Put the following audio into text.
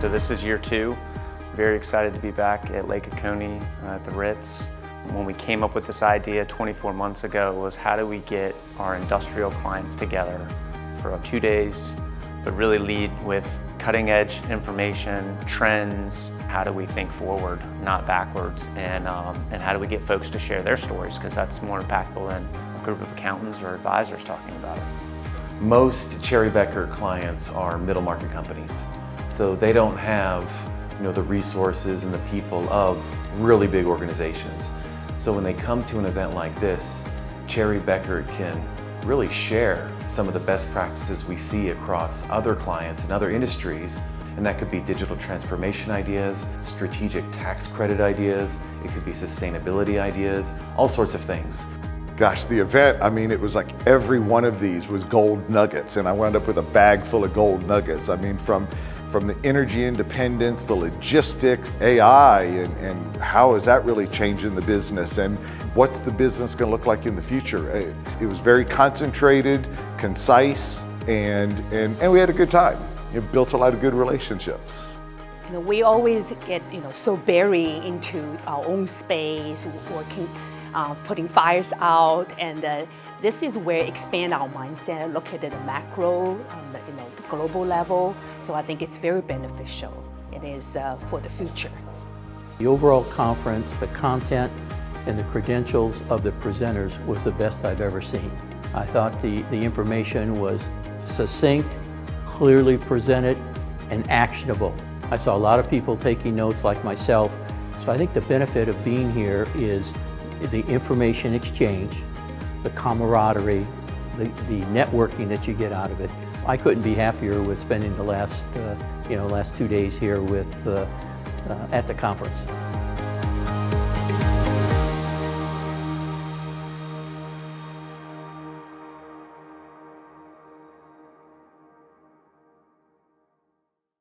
So this is year 2. Very excited to be back at Lake Oconee at the Ritz. When we came up with this idea 24 months ago was how do we get our industrial clients together for 2 days, but really lead with cutting edge information, trends, how do we think forward, not backwards, and how do we get folks to share their stories, because that's more impactful than a group of accountants or advisors talking about it. Most Cherry Bekaert clients are middle market companies, so they don't have the resources and the people of really big organizations. So when they come to an event like this, Cherry Bekaert can really share some of the best practices we see across other clients and other industries, and that could be digital transformation ideas, strategic tax credit ideas, it could be sustainability ideas, all sorts of things. Gosh, the event, I mean, it was like every one of these was gold nuggets, and I wound up with a bag full of gold nuggets. I mean, from the energy independence, the logistics, AI, and how is that really changing the business, and what's the business going to look like in the future? It was very concentrated, concise, and we had a good time. It built a lot of good relationships. We always get so buried into our own space, working, putting fires out, and this is where expand our mindset, look at the macro, the global level. So I think it's very beneficial. It is for the future. The overall conference, the content, and the credentials of the presenters was the best I've ever seen. I thought the information was succinct, clearly presented, and actionable. I saw a lot of people taking notes like myself, so I think the benefit of being here is the information exchange, the camaraderie, the networking that you get out of it. I couldn't be happier with spending the last 2 days here at the conference.